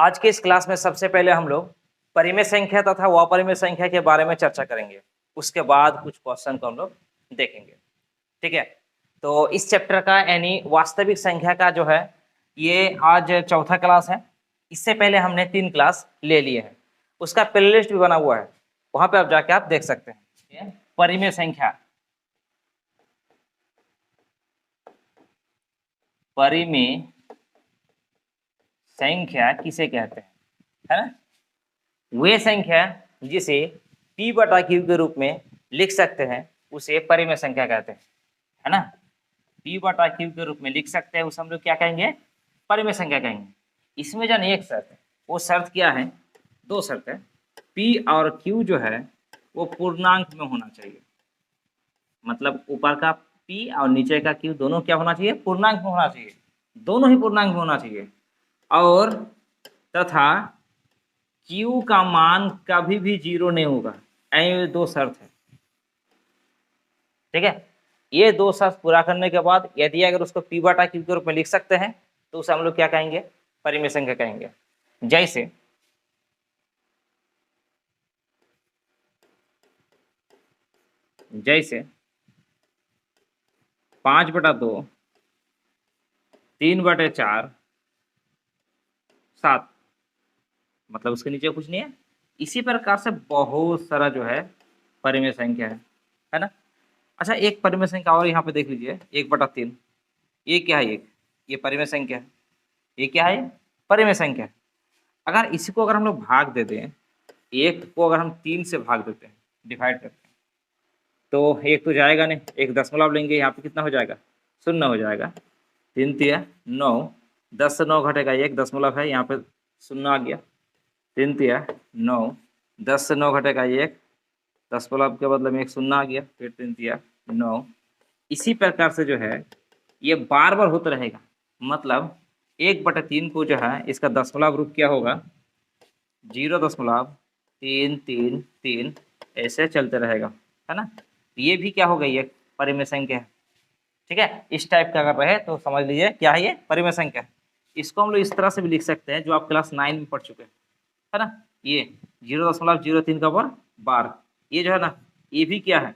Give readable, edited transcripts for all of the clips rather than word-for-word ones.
आज के इस क्लास में सबसे पहले हम लोग परिमेय संख्या तथा अपरिमेय संख्या के बारे में चर्चा करेंगे। उसके बाद कुछ क्वेश्चन को हम लोग देखेंगे। ठीक है, तो इस चैप्टर का यानी वास्तविक संख्या का जो है ये आज चौथा क्लास है। इससे पहले हमने 3 क्लास ले लिए हैं, उसका प्लेलिस्ट भी बना हुआ है, वहां पे आप जाके आप देख सकते हैं। परिमेय संख्या, परिमेय संख्या किसे कहते हैं, है ना? वे संख्या जिसे p बटा q के रूप में लिख सकते हैं उसे परिमेय संख्या कहते हैं, है ना? p बटा q के रूप में लिख सकते हैं उसे हम लोग क्या कहेंगे? परिमेय संख्या कहेंगे। इसमें जो एक शर्त है, वो शर्त क्या है? 2 शर्त है। p और q जो है वो पूर्णांक में होना चाहिए, मतलब ऊपर का p और नीचे का q दोनों क्या होना चाहिए? पूर्णांक में होना चाहिए, दोनों ही पूर्णांक में होना चाहिए। और तथा Q का मान कभी भी 0 नहीं होगा। ये 2 शर्त है, ठीक है। ये 2 शर्त पूरा करने के बाद यदि अगर उसको p बटा q के रूप में लिख सकते हैं तो उसे हम लोग क्या कहेंगे? परिमेय संख्या कहेंगे। जैसे 5/2, 3/4, 7, मतलब उसके नीचे कुछ नहीं है। इसी प्रकार से बहुत सारा जो है परिमेय संख्या है ना। अच्छा, एक परिमेय संख्या और यहाँ पे देख लीजिए, 1/3। ये क्या है? ये परिमेय संख्या है। ये क्या है? परिमेय संख्या। अगर इसी को अगर हम लोग भाग देते हैं, एक को अगर हम 3 से भाग देते हैं, डिवाइड करते हैं, तो एक तो जाएगा नहीं, एक दशमलव लेंगे, यहाँ पे कितना हो जाएगा? 0 हो जाएगा। 3 तिया 9, 10 से 9 घटेगा 1, दशमलव है यहाँ पे 0 आ गया। 3 तिया 9, 10 से 9 घटेगा 1, दशमलव के बदले में 1 0 आ गया, फिर 3 तिया 9। इसी प्रकार से जो है ये बार बार होता रहेगा, मतलब 1/3 को जो है इसका दशमलव रूप क्या होगा? 0.333 ऐसे चलते रहेगा, है ना। ये भी क्या हो गई? एक परिमेय संख्या है, ठीक है। इस टाइप का अगर रहे तो समझ लीजिए क्या है? ये परिमेय संख्या। इसको हम लोग इस तरह से भी लिख सकते हैं जो आप क्लास 9 में पढ़ चुके हैं, है ना। ये 0.03 का पावर बार, ये जो है ना, ये भी क्या है?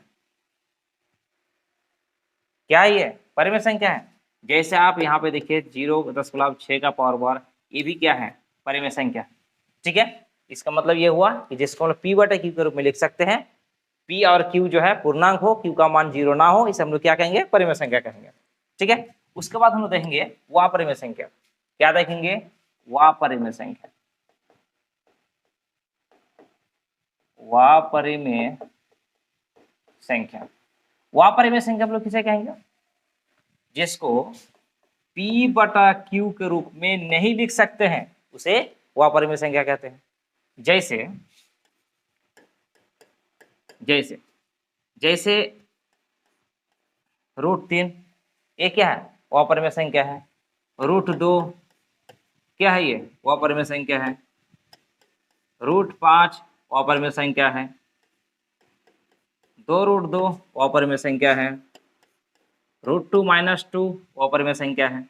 क्या है? ये परिमेय संख्या है। जैसे आप यहाँ पे देखिए 0.6 का पावर बार, ये भी क्या है? परिमेय संख्या, ठीक है। इसका मतलब ये हुआ कि जिसको हम लोग p बटे q के रूप में लिख सकते हैं, p और q जो है पूर्णांक हो, q का मान 0 ना हो, इसे हम लोग क्या कहेंगे? परिमेय संख्या कहेंगे, ठीक है। उसके बाद हम लोग देखेंगे अपरिमेय संख्या। क्या देखेंगे? अपरिमेय संख्या। अपरिमेय संख्या, अपरिमेय संख्या हम लोग किसे कहेंगे? जिसको p बटा q के रूप में नहीं लिख सकते हैं उसे अपरिमेय संख्या कहते हैं। जैसे जैसे जैसे √3, ये क्या है? अपरिमेय संख्या है। √2 क्या है? ये अपरिमेय संख्या है। √5 अपरिमेय संख्या है। 2√2 अपरिमेय संख्या है। √2 - 2 अपरिमेय संख्या है।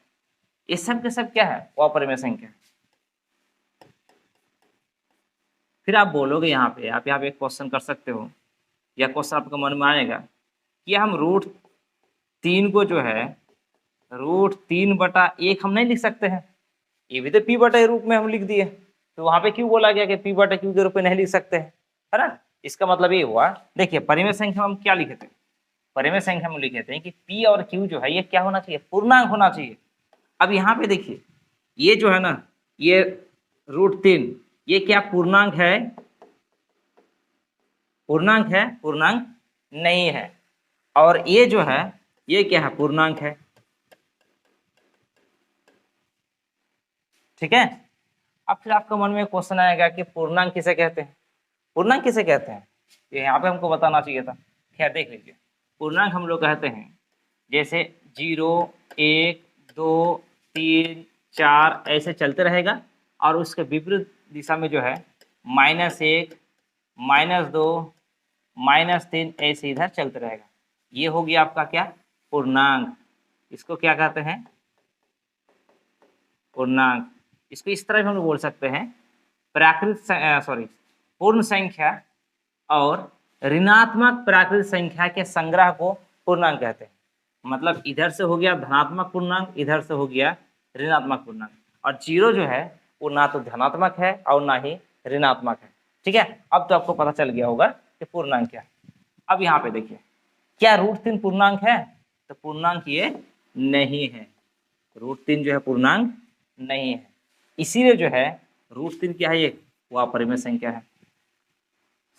ये सब के सब क्या है? अपरिमेय संख्या। फिर आप बोलोगे यहाँ पे, आप यहाँ पे एक क्वेश्चन कर सकते हो, या क्वेश्चन आपके मन में आएगा कि हम √3 को जो है √3/1 हम नहीं लिख सकते हैं? ये भी तो p बटे रूप में हम लिख दिए, तो वहां पे क्यों बोला गया कि p बटे q के रूप में नहीं लिख सकते हैं, है ना। इसका मतलब ये हुआ, देखिए परिमेय संख्या में हम क्या लिखे थे? परिमेय संख्या में लिखे थे कि p और q जो है ये क्या होना चाहिए? पूर्णांक होना चाहिए। अब यहाँ पे देखिए, ये जो है ना, ये √3, ये क्या पूर्णांक है? पूर्णांक है? पूर्णांक नहीं है। और ये जो है ये क्या है? पूर्णांक है, ठीक है। अब फिर आपके मन में क्वेश्चन आएगा कि पूर्णांक किसे कहते हैं? पूर्णांक किसे कहते हैं? ये यहाँ पे हमको बताना चाहिए था। खैर देख लीजिए, पूर्णांक हम लोग कहते हैं जैसे 0, 1, 2, 3, 4 ऐसे चलते रहेगा, और उसके विपरीत दिशा में जो है -1, -2, -3 ऐसे इधर चलते रहेगा। ये हो गया आपका क्या? पूर्णांक। इसको क्या कहते हैं? पूर्णांक। इसको इस तरह भी हम लोग बोल सकते हैं, पूर्ण संख्या और ऋणात्मक प्राकृत संख्या के संग्रह को पूर्णांक कहते हैं। मतलब इधर से हो गया धनात्मक पूर्णांक, इधर से हो गया ऋणात्मक पूर्णांक, और जीरो जो है वो ना तो धनात्मक है और ना ही ऋणात्मक है। ठीक है, अब तो आपको पता चल गया होगा कि पूर्णांक क्या है। अब यहाँ पे देखिए, क्या √3 पूर्णांक है? तो पूर्णांक ये नहीं है, √3 जो है पूर्णांक नहीं है। इसीलिए जो है √3 क्या है, ये वो अपरिमेय संख्या है।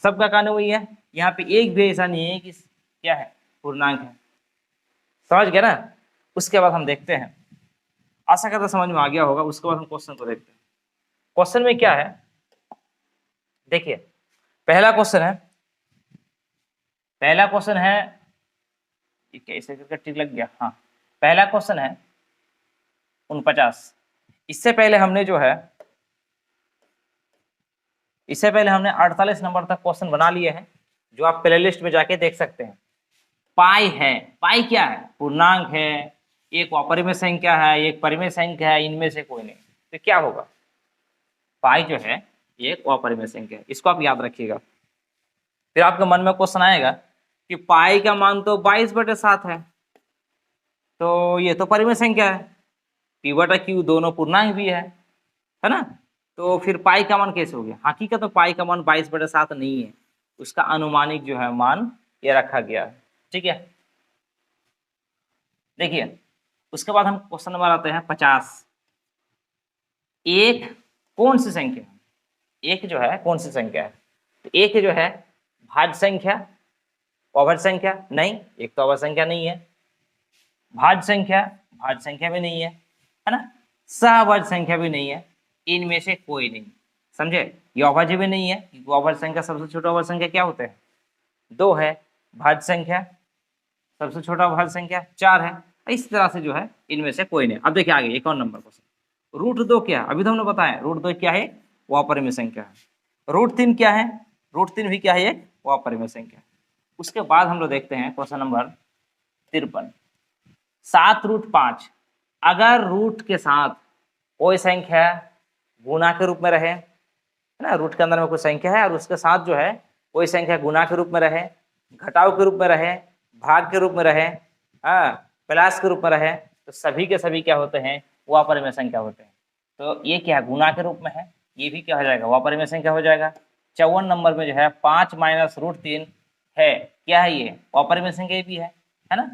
सबका कारण वही है, यहाँ पे एक भी ऐसा नहीं है कि क्या है, पूर्णांक है। समझ गए ना? उसके बाद हम देखते हैं, आशा करता समझ में आ गया होगा। उसके बाद हम क्वेश्चन को देखते हैं। क्वेश्चन में क्या है, देखिए पहला क्वेश्चन है, कैसे करके टिक लग गया, हाँ पहला क्वेश्चन है 49। इससे पहले हमने 48 नंबर तक क्वेश्चन बना लिए हैं, जो आप प्ले लिस्ट में जाके देख सकते हैं। पाई है, पाई क्या है, पूर्णांक है, एक अपरिमेय संख्या है, एक परिमेय संख्या है, इनमें से कोई नहीं, तो क्या होगा, पाई जो है एक अपरिमेय संख्या है। इसको आप याद रखिएगा। फिर आपके मन में क्वेश्चन आएगा कि पाई का मान तो 22/7 है, तो ये तो परिमेय संख्या है, p/q दोनों पूर्णांक भी है ना, तो फिर पाई का मान कैसे हो गया? हकीकत में पाई का मान 22/7 नहीं है, उसका अनुमानिक जो है मान ये रखा गया है। ठीक है, देखिए उसके बाद हम क्वेश्चन नंबर आते हैं 50। एक कौन सी संख्या है, एक जो है कौन सी संख्या है? तो एक जो है भाज्य संख्या, अभाज्य संख्या नहीं, एक तो अभाज्य संख्या नहीं है, भाज्य संख्या भी नहीं है ना, सहभाज्य संख्या भी नहीं है, इनमें से कोई नहीं। समझे? ये अभाज्य भी नहीं है, क्योंकि अभाज्य संख्या सबसे छोटा अभाज्य संख्या क्या होते हैं, 2 है। भाज्य संख्या सबसे छोटा भाज्य संख्या 4 है। इस तरह से जो है इनमें से कोई नहीं। अब देखिए आगे एक और नंबर क्वेश्चन, √2 क्या है? अभी तो हमने बताया √2 क्या है, वो अपरिमेय संख्या है। √3 क्या है? √3 भी क्या है, एक वो अपरिमेय संख्या है। उसके बाद हम लोग देखते हैं क्वेश्चन नंबर 53। 7√5 अगर रूट के साथ कोई संख्या गुणा के रूप में रहे, है ना, रूट के अंदर में कोई संख्या है और उसके साथ जो है कोई संख्या गुणा के रूप में रहे, घटाव के रूप में रहे, भाग के रूप में रहे, प्लस के रूप में रहे, तो सभी के सभी क्या होते हैं, वो अपरिमेय संख्या होते हैं। तो ये क्या है, गुणा के रूप में है, ये भी क्या हो जाएगा, वो अपरिमेय संख्या हो जाएगा। 54 नंबर में जो है 5 - √3 है, क्या है ये, वो अपरिमेय संख्या भी है ना।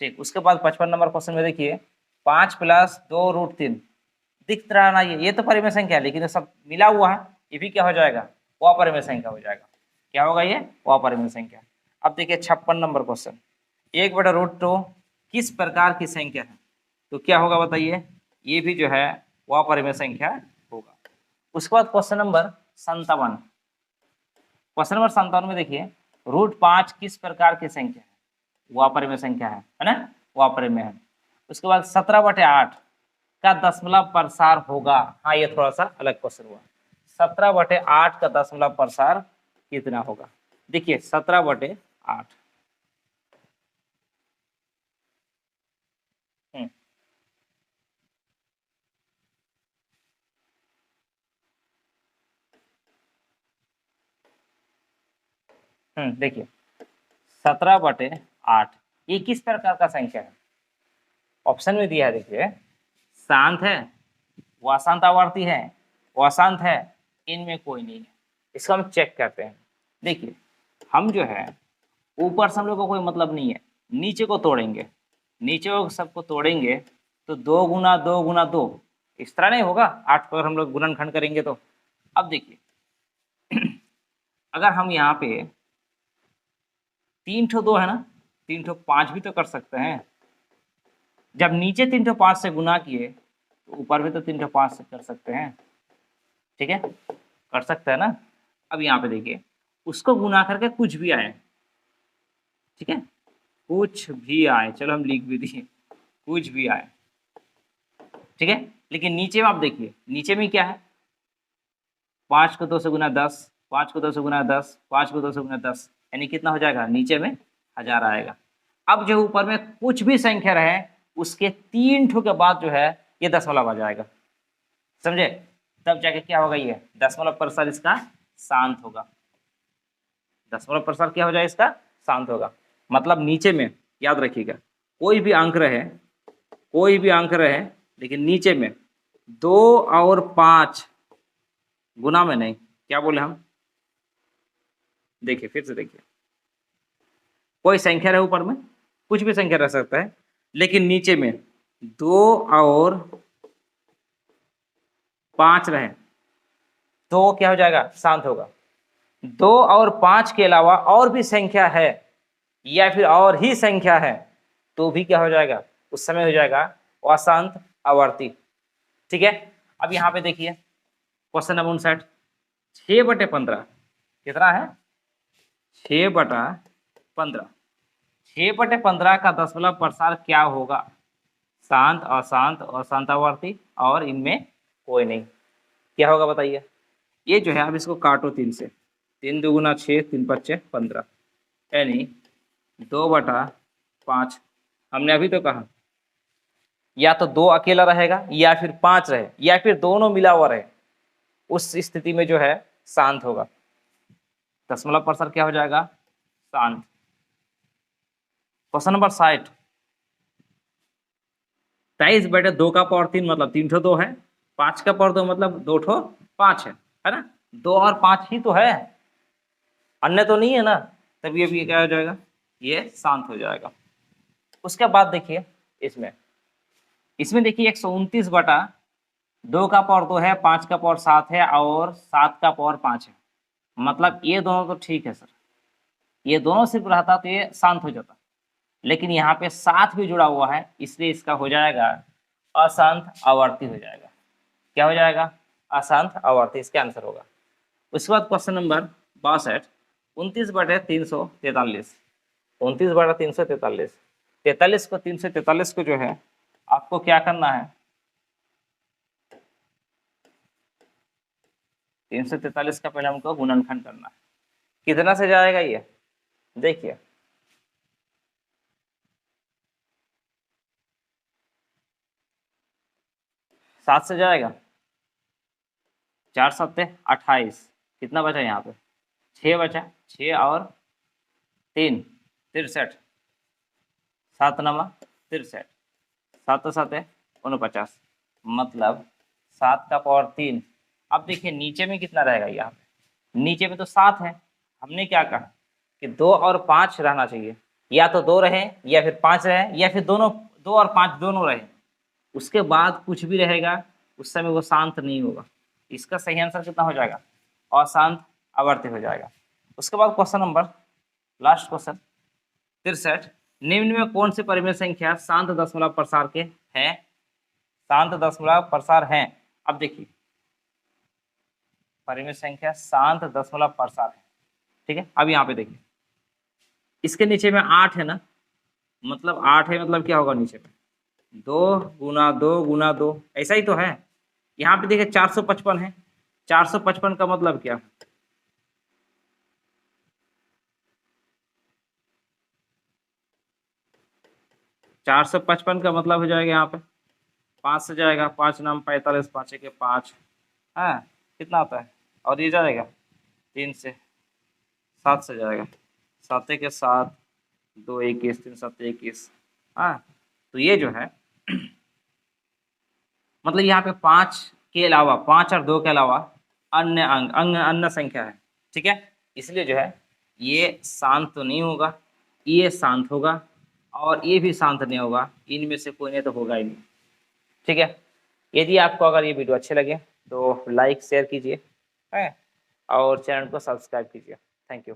ठीक, उसके बाद 55 नंबर क्वेश्चन में देखिए 5 + 2 √3 दिख रहा ना, ये तो परिमेय संख्या है, लेकिन ये सब मिला हुआ है, ये भी क्या हो जाएगा, वो अपरिमेय संख्या हो जाएगा। क्या होगा, ये वो अपरिमेय संख्या। अब देखिए 56 नंबर क्वेश्चन, 1/√2 किस प्रकार की संख्या है? तो क्या होगा बताइए, ये भी जो है वो अपरिमेय संख्या होगा। उसके बाद क्वेश्चन नंबर 57, क्वेश्चन नंबर 57 में देखिए √5 किस प्रकार की संख्या है? वो अपरिमेय संख्या है ना, वो अपरिमेय है। उसके बाद 17/8 का दशमलव प्रसार होगा। हाँ, ये थोड़ा सा अलग क्वेश्चन हुआ। 17/8 का दशमलव प्रसार कितना होगा? देखिए 17/8, देखिए 17/8 ये किस प्रकार का संख्या है? ऑप्शन में दिया है, देखिए शांत है, वो अशांत आवर्ती है, वो अशांत है, इनमें कोई नहीं है। इसको हम चेक करते हैं। देखिए हम जो है ऊपर से हम लोग को कोई मतलब नहीं है, नीचे को तोड़ेंगे, नीचे को सबको तोड़ेंगे तो 2 × 2 × 2 इस तरह नहीं होगा, 8 पर हम लोग गुणनखंड करेंगे तो। अब देखिए अगर हम यहाँ पे 3 ठो 2 है ना, 3 ठो 5 भी तो कर सकते हैं। जब नीचे 3 ठो 5 से गुना किए तो ऊपर भी तो 3 ठो 5 से कर सकते हैं। ठीक है, कर सकते हैं ना। अब यहाँ पे देखिए उसको गुना करके कुछ भी आए, ठीक है, कुछ भी आए, चलो हम लिख भी दिए कुछ भी आए, ठीक है। लेकिन नीचे में आप देखिए, नीचे में क्या है, 5 को 2 से गुना 10, 5 को 2 से गुना 10, 5 को 2 से गुना 10, यानी कितना हो जाएगा, नीचे में 1000 आएगा। अब जो ऊपर में कुछ भी संख्या रहे उसके 3 ठो के बाद जो है ये दशमलव आ जाएगा। समझे? तब जाके क्या होगा, ये दशमलव प्रसार इसका शांत होगा। दशमलव प्रसार क्या हो जाए इसका, शांत होगा। मतलब नीचे में याद रखिएगा, कोई भी अंक रहे, कोई भी अंक रहे, लेकिन नीचे में 2 और 5 गुना में नहीं, क्या बोले हम, देखिए फिर से देखिए, कोई संख्या रहे ऊपर में, कुछ भी संख्या रह सकता है, लेकिन नीचे में 2 और 5 रहे, तो क्या हो जाएगा, शांत होगा। 2 और 5 के अलावा और भी संख्या है या फिर और ही संख्या है, तो भी क्या हो जाएगा, उस समय हो जाएगा अशांत आवर्ती। ठीक है, अब यहाँ पे देखिए क्वेश्चन नंबर 59, 6/15 कितना है, 6/15, 6/15 का दशमलव प्रसार क्या होगा, शांत, अशांत, अशांत आवर्ती और इनमें कोई नहीं, क्या होगा बताइए। ये जो है आप इसको काटो 3 से, 3 दूगुना 6, 3 पच्चे 15, यानी 2/5। हमने अभी तो कहा या तो 2 अकेला रहेगा या फिर 5 रहे या फिर दोनों मिला हुआ रहे, उस स्थिति में जो है शांत होगा, दशमलव प्रसार क्या हो जाएगा, शांत। क्वेश्चन नंबर 60, 23/2 का पावर 3 मतलब 3 ठो 2 है, 5 का पावर 2 मतलब 2 ठो 5 है ना, 2 और 5 ही तो है, अन्य तो नहीं है ना, तभी अभी क्या हो जाएगा, ये शांत हो जाएगा। उसके बाद देखिए इसमें देखिए 129/2 का पावर 2 है, 5 का पावर 7 है और 7 का पावर 5 है, मतलब ये दोनों तो ठीक है सर, ये दोनों सिर्फ रहता तो ये शांत हो जाता, लेकिन यहाँ पे 7 भी जुड़ा हुआ है, इसलिए इसका हो जाएगा अशांत आवर्ती हो जाएगा। क्या हो जाएगा, अशांत आवर्ती, इसका आंसर होगा। उसके बाद क्वेश्चन नंबर 62, 29/343, 29/343, 43 को जो है आपको क्या करना है, 343 का पहले हमको गुणनखंड करना है, कितना से जाएगा ये देखिए, सात से जाएगा, 4 7 28, कितना बचा यहाँ पे, 6 बचा, 6 और 3 63, 7 नमा 63, 7 7 49, मतलब 7 का पावर 3। अब देखिए नीचे में कितना रहेगा, यहाँ पे नीचे में तो 7 है, हमने क्या कहा कि 2 और 5 रहना चाहिए, या तो 2 रहे या फिर 5 रहे या फिर दोनों 2 और 5 दोनों रहे, उसके बाद कुछ भी रहेगा उस समय वो शांत नहीं होगा। इसका सही आंसर कितना हो जाएगा, अशांत आवर्ती हो जाएगा। उसके बाद क्वेश्चन नंबर लास्ट क्वेश्चन 63, निम्न में कौन सी परिमेय संख्या शांत दशमलव प्रसार के हैं, शांत दशमलव प्रसार हैं। अब देखिए परिमेय संख्या शांत दशमलव प्रसार है, ठीक है। अब यहाँ पे देखिए इसके नीचे में 8 है ना, मतलब 8 है, मतलब क्या होगा नीचे में 2 गुना 2 गुना 2, ऐसा ही तो है। यहाँ पे देखिए 455 है, 455 का मतलब क्या, चार सौ पचपन का मतलब हो जाएगा यहाँ पे 5 से जाएगा, 5 नाम 45, 5 के 5, हाँ कितना आता है, और ये जाएगा 3 से, 7 से जाएगा, 7 के 7, 2 21, 3 7 21, हाँ। तो ये जो है मतलब यहाँ पे 5 के अलावा, 5 और 2 के अलावा अन्य अन्य संख्या है, ठीक है। इसलिए जो है ये शांत तो नहीं होगा, ये शांत होगा और ये भी शांत नहीं होगा, इनमें से कोई नहीं तो होगा ही नहीं, ठीक है। यदि आपको अगर ये वीडियो अच्छे लगे तो लाइक शेयर कीजिए, है, और चैनल को सब्सक्राइब कीजिए। Thank you.